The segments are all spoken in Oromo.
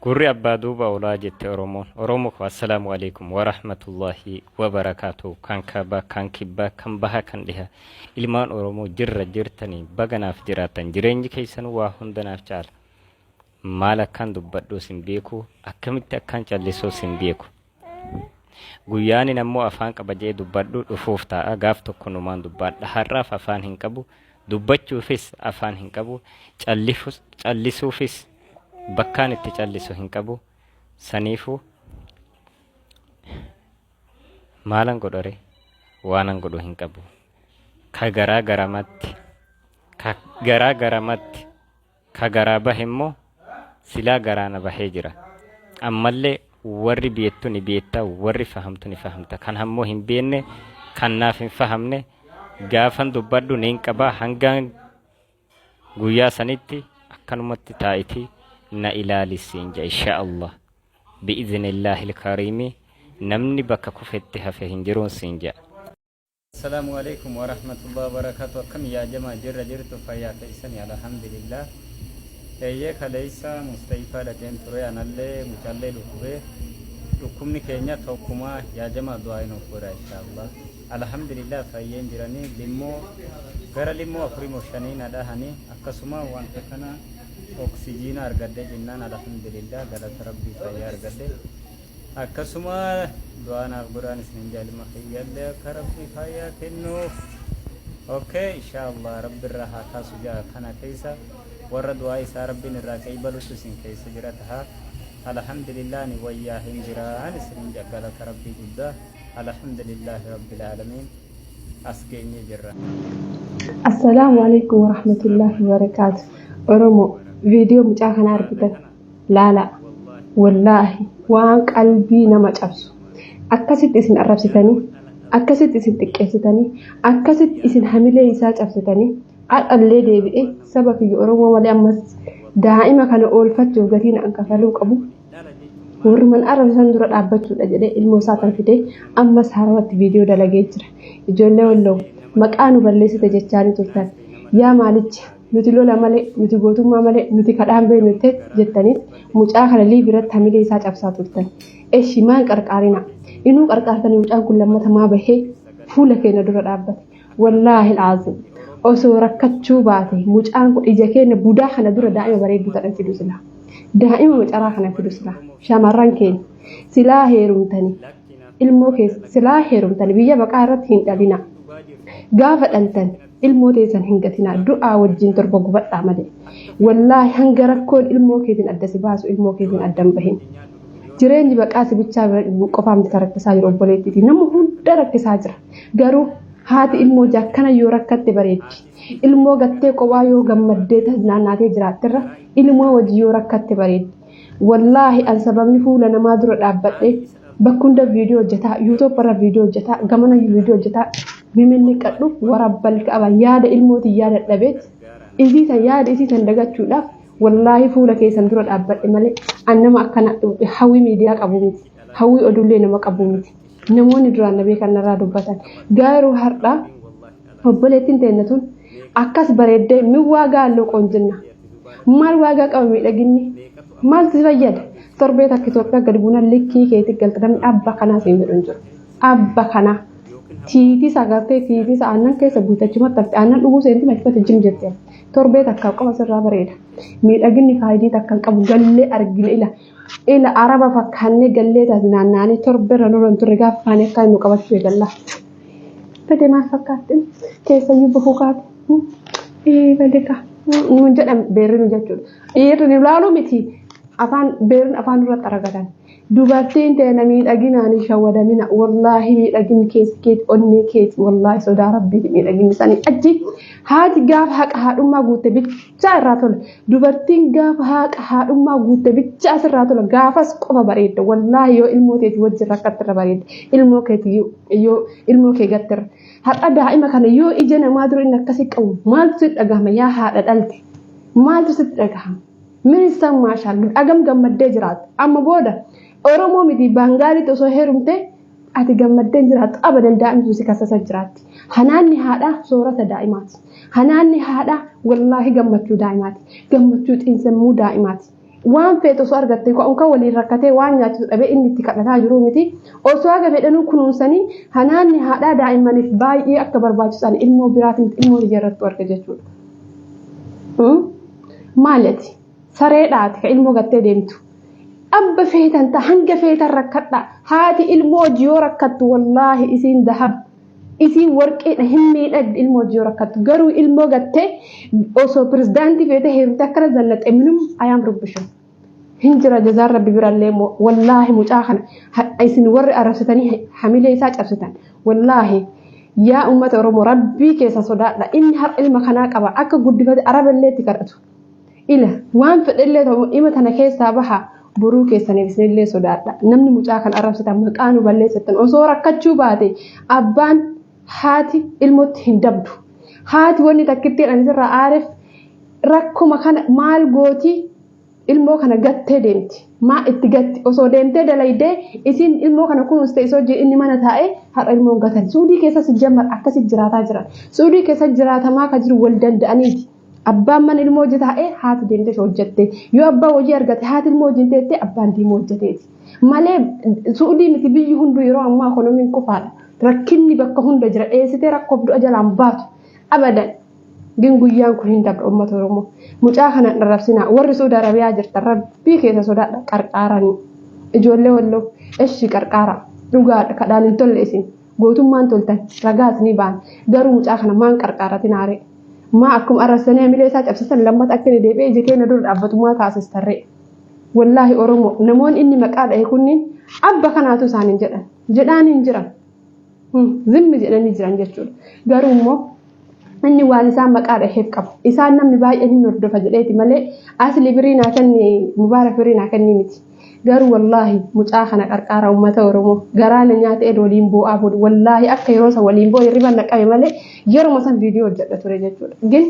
قري أبادوبا ولاجت أرومو السلام عليكم ورحمة الله وبركاته كان كابا كان كبا كان بها كان لها إلمان أرومو جرتني بغنا في جراتن جرينج كيسن واهندنا في جال مالا كان دبادو سنبيكو أكمت أكان جالسو سنبيكو guyyaani nammoo afaan qabajee dubbadhu dhufuuf ta'a gaaf tokko numaan dubbadha har'aaf afaan hin qabu dubbachuufis afaan hin qabu callisuufis bakkaan itti callisu hin qabu saniifu maalan godhore waanan godhu hin qabu ka garaa garamatti ka garaa bahemmoo silaa garaana bahee jira ammallee warri beektu ni beekta warri fahamtu ni fahamta kan hammoo hin beekne kan naaf hin fahamne gaafan dubbadhu niin qaba hangaan guyyaa sanitti akkanumatti taa'iti na ilaalisiinja insha Allah bi'iznillaahi alkariimi namni bakka kufetti hafe hin jiruun siinja. Assalaamu alaykum wa rahmatullahi wa barakatuh. Akkam yaa jamaa jirtu fayyaa keessanii alhamdulillah. Eeyyee kaleessa Mustayfaa dhaqeen ture anallee mucaallee dhukkubni keenya tokkumaa yaa jamaa du'aa nuuf godha inshaallah. Alhamdulillah fayyeen jiranii gara limmoo 4-5 dhahanii akkasuma wanta kana oksijiina argadde jennaan alhamdulillah galata rabbii fayyaa argadde akkasuma du'aa naaf godhaan isin jaalima fayyaallee akka rabbii fayyaa kennuuf. Okay inshaallah rabbi irraa haa kaasu jaa kana keessa warra du'aa isaa rabbiin irraa qeebalutu isin keessa jira taha alhamdulillah ni wayyaa hin jiraan isin galata rabbii guddaa alhamdulillahi rabbil aalamiin as geenye jirra. Assalaamu alaykum wa rahmatullahi wa barakatuh. Oromoo viidiyoo mucaa kana argitan laala wallaahi waan qalbii nama cabsu akkasitti isin arrabsitanii akkasitti isin xiqqeessitanii akkasitti isin hamilee isaa cabsitanii allee deebi'ee saba fi Oromoo malee ammas daa'ima kana oolfachuuf gatiin an kafaluu qabu warri man arrabsan dura dhaabbachuudha jedhee ilmoo isaa kan fidee ammas harawatti viidiyoo dalagee jira. Ijoollee walloo maqaa nu balleessite jechaanii turtan yaa maalicha nuti lola malee nuti gootummaa malee nuti kadhaan beeknu jettaniis mucaa kana liibiratti hamilee isaa cabsaa turtan. Eshi maan qarqaarina inuu qarqaartanii mucaan kun lammata maa bahee fuula keenya dura dhaabbate wallaahi alazim osoo rakkachuu baate mucaan kun ija keenya budaa kana dura daa'ima bareedduu ta'an fidu sila daa'ima macaraa kana fidu sila shamarran keenya silaa heerumtanii ilmoo keessa silaa heerumtanii biyya baqaa irratti hin dhalina gaafa dhaltan ilmoo teessan hin gatinaa du'aa wajjin torba gubadhaa malee wallaahi hanga rakkoon ilmoo keetiin adda si baasu ilmoo keetiin addan bahin jireenyi baqaa sibichaa qofaan bisa rakkisaa jiru obboleettiiti nama hunda rakkisaa jira garuu haati ilmoo jakkana yoo rakkatte bareeddi ilmoo gattee qophaa yoo gammaddee naannaatee jiraattirra ilmoo wajji yoo rakkatte bareeddi wallaahi an sababni fuula namaa dura dhaabbadhee bakkunda viidiyoo hojjetaa yuutuub irra viidiyoo hojjetaa gamana viidiyoo hojjetaa miminni qadhu warabbal qaba yaada ilmootiin yaada dhabeet isiisan dagachuudhaaf wallaahi fuula keessan dura dhaabbadhe malee an nama akkana hawwii miidiyaa qabu miti hawwii odullee nama qabu miti namoonni duraan nabee kanarraa dubbatan garuu har'a obboleettiin teennatuun akkas bareeddee min waagaa halluu qoonjinna maal waagaa qaba miidhaginni maal si fayyada torbee takka Itoophiyaa gadi buunaan likkii keetti galta namni abba kanaa siin jedhu jiru abba kanaa tiitis agartee tiitis aannan keessa guutachumatti hafte aannan dhuguu seenti malfate jim jettee torbee takka qaba sirraa bareeda miidhaginni faayidii takka qabu gallee argina ila araba fakkaannee gallee taasi naannaanii torbeerra nuran turre gaafa faanii akka nu qabachuu eegalla. Fedhe maal fakkaatti keessayyuu bahuu kaate fedhe ka nun jedhan beerrinu jechuudha. Dhiirri nu laaluu miti afaan beerrin afaan irratti argatan. Dubartiin teena miidhaginaan shawwadamina wallaahi miidhagin keeti onnee keeti wallaahi sodaa rabbii miidhaginni sanii achi haati gaafa haqa haadhummaa guutte bichaa irraa tola dubartiin gaafa haqa haadhummaa guutte bichaa irraa tola gaafas qofa bareedda wallaahi yoo ilmoo keeti wajjin rakkattirra bareedda ilmoo keeti yoo ilmoo kee gattirra har'a daa'ima kana yoo ija namaa dura inni akkasii qabu maaltu sitti dhagahama yaa haadha dhalte maaltu sitti dhagahama ministan maashaallu dhagam gammaddee jiraata amma booda Oromoo miti Bangaalitti osoo heerumte ati gammaddeen jiraattu abadan daa'imtu si kasasa jiraatti. Hanaanni haadha soorata daa'imaati. Hanaanni haadha wallaahi gammachuu daa'imaati. Gammachuu xiinsammuu daa'imaati. waan feetu osoo argatte kan waliin rakkatee waan nyaatu dhabee inni itti kadhataa jiru miti osoo aga fedhanuu kunuunsanii hanaanni haadhaa daa'immaniif baay'ee akka barbaachisan ilmoo biraatiin ilmoo ijaarrattu arga jechuudha. Maalati sareedhaati ka ilmoo gattee deemtu abba feetan ta hanga feetan rakkadha haati ilmoo jiyoo rakkattu wallaahi isiin dahab isiin warqeedha hin miidhagdi ilmoo jiyoo rakkattu garuu ilmoo gattee osoo pirezidaantii feete heerumte akkana zallaxe minum ayaan rubbishu hin jira jazaan rabbi birallee wallaahi mucaa kana isin warri arrabsitanii hamilee isaa cabsitan wallaahi yaa ummata oromoo rabbii keessa sodaadha inni har ilma kanaa qaba akka guddifate araballee itti kadhatu ila waan fedhellee ta'u dhima tana keessaa baha boruu keessaniif isinillee sodaadha namni mucaa kan arrabsitan maqaa nu balleessatan osoo rakkachuu baate abbaan haati ilmootti hin dabdu haati wanni takkittiin anisirraa aareef rakkuma kana maal gooti ilmoo kana gattee deemti maa itti gatti osoo deemtee dalaydee isiin ilmoo kana kunuunste isoo jee inni mana taa'ee har'a ilmoon gatan suudii keessa si jammar akkasi jiraataa jiran suudii keessa jiraatamaa ka jiru wal danda'aniiti abbaan mana ilmoo hojii taa'ee haati deemtee hojjette yoo abbaa hojii argate haati ilmoo hojii teettee abbaan diimoo hojjeteeti malee suudii miti biyyi hunduu yeroo ammaa ekonomiin qofaadha rakkinni bakka hunda jira dheessitee rakkoof du'a jalaan baatu abadan din guyyaan kun hin dabra uummata oromoo mucaa kana dharrabsinaa warri Saudi Arabiyaa jirtan rabbii keessa sodaadha qarqaaranii ijoollee walloo eshi qarqaara dhugaadha kadhaan hin tolle isin gootummaan toltan ragaas ni baan garuu mucaa kana maan qarqaaratin aare maa akkuma arrabsanii hamilee isaa cabsisan lammata akka inni deebi'ee ija keenya dura dhaabbatummaa taasistarree wallaahi oromoo namoonni inni maqaa dhahe kunniin abba kanaatu isaaniin jedhaan hin jiran zimmi jedhanii jiran jechuudha garuu immoo inni waan isaan maqaa dhaheef qabu isaan namni baay'een hin hordofa jedheeti malee asli biriinaa kenni mubaarak biriinaa kenni miti garuu wallaahi mucaa kana qarqaara uummata oromoo garaana nyaata ed waliin boo'aa booda wallaahi akka yeroo san waliin boo'e riban naqame malee yeroo san viidiyoo hojjedha ture jechuudha gin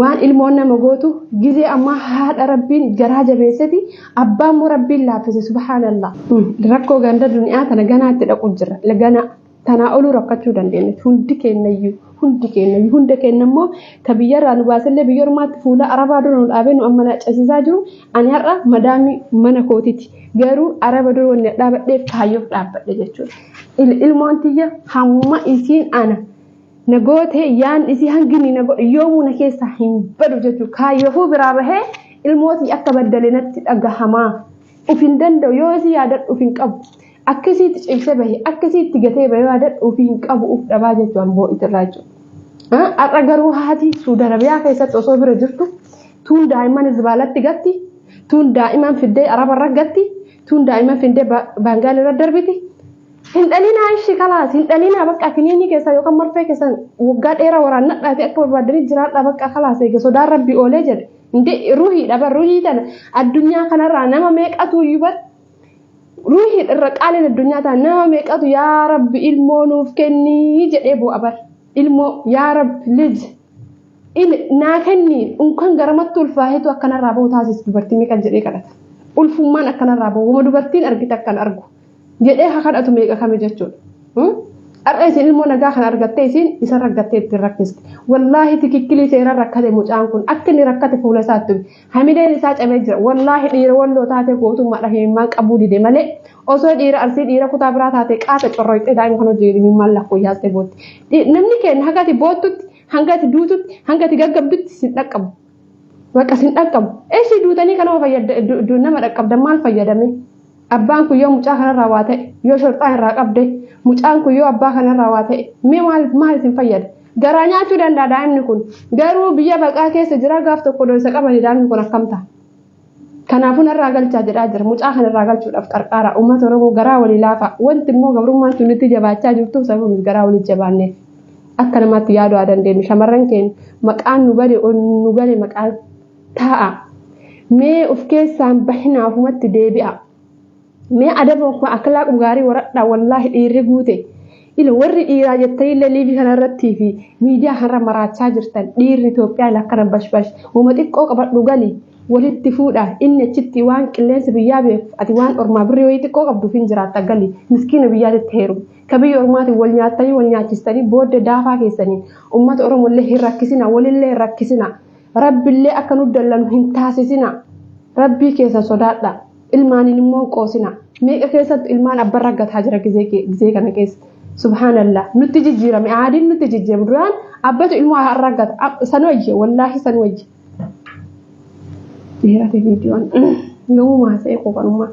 waan ilmoon nama gootu gizee ammaa haadha rabbiin garaa jabeessati abbaan moo rabbiin laaffise subhaanallah rakkoo ganda duniyaa tana ganaatti dhaqu jira lagana tanaa oluu rakkachuu dandeenya hundi kennayyuu hunda kenna immoo ta biyyarraa nu baasallee biyya ormaatti fuula arabaa dura nu dhaabee nu amma nacasiisaa jiru ani har'a madaamii mana kootiti garuu araba dura wanni dhaabadheef kaayyoof dhaabbadhe jechuudha ilmoon tiyya hamma isiin ana nagootee yaan isii hangini nagoodhe yoomuu na keessa hin badu jechuudha kaayyoofuu biraa bahee ilmootii akka baddale natti dhagahamaa uf hin danda'u yoo isii yaadadhu uf hin qabu akkasitti cimsee bahee akkasitti gatee bahee yaadadhu uf hin qabu uf dhabaa jechuudha boo itirraa jechuudha har'a garuu haati Saudi Arabiyaa keessatti osoo bira jirtu tuun daa'imman zibaalatti gatti tuun daa'imman fiddee arabarra gatti tuun daa'imman fiddee baangaalirra darbiti hin dhalinaa ishii kalaas hin dhalinaa bakka kiniinii keessa yookaan marfee keessa waggaa dheeraa waraannadhaati akka barbaadanii jiraadha bakka kalaas eege sodaan rabbi oolee jedhe hindi ruhii dhaba ruhii tana addunyaa kanarraa nama meeqatu yubat ruhii irra qaaliin addunyaa tana nama meeqatu yaa rabbi ilmoo nuuf kennii jedhee bu'a bar ilmoo yaa rabbi lij naa kennii unkan garamatti ulfaahetu akkanarraa bahu taasisu dubartii meeqan jedhee kadhata ulfummaan akkanarraa bahu wama dubartiin argite akkan argu jedhee haa kadhatu meeqa kame jechuudha har'a isin ilmoo nagaa kan argattee isin isa raggattee ittiin rakkiste wallaahi tikikkilii seeraan rakkate mucaan kun akka inni rakkate fuula isaatti hamileen isaa cabee jira wallaahi dhiira walloo taatee gootummaadha himimmaan qabuu dide malee osoo dhiira arsii dhiira kutaa biraa taatee qaata corroiqxee daa'ima kan hojii himimmaan lakkoo yaastee bootti namni keenya hangati boottutti hangati duututti hangati gaggabdutti sin dhaqqabu bakka sin dhaqqabu eessi duutanii kanama fayyada nama dhaqqabdan maal fayyadame abbaan kun yoo mucaa kanarraa waa ta'e yoo shorxaa irraa qabde mucaan kun yoo abbaa kanarraa waa ta'e mee maal isin fayyada garaa nyaachuu danda'a daa'imni kun garuu biyya baqaa keessa jira gaaf tokko dhoolsa qabani daa'imni kun akkam ta'a kanaafuu narraa galchaa jedhaa jira mucaa kanarraa galchuudhaaf qarqaara uummata oromoo garaa walii laafa wanti immoo gabrummaan tun itti jabaachaa jirtuuf sababni garaa walii jabaanneef akka namaatti yaaduu haa dandeenyu shamarran keenya maqaan nu bade maqaan taa'a mee of keessaan bahinaafumatti deebi'a. Mee adaba ko akhlaaq gaarii waradha wallahi dhiirri guute ila warri dhiiraa jettanii liibii kanarratti fi miidiyaa kanarra maraachaa jirtan dhiirri Itoophiyaa lakkana bashbash uuma xiqqoo qabadhu gali walitti fuudha inni achitti waan qilleensa biyyaa beef ati waan ormaa birrii wayii xiqqoo qabdu fin jiraatta gali miskiina biyyaatti heeru kabiyya ormaati wal nyaattanii wal nyaachistanii booddee daafaa keessanii ummata Oromoo illee hin rakkisina walillee hin rakkisina rabbillee akka nu dallanu hin taasisina rabbii keessa sodaadha ilmaaniin immoo qoosina meeqa keessatti ilmaan abban raggataa jira gizee kana keessa subhanallah nutti jijjiirame aadiin nutti jijjiirame duraan abbatu ilmoo raggata san wajje wallaahi san wajje dheerate viidiyoon yoomuu maasa'ee qofanummaa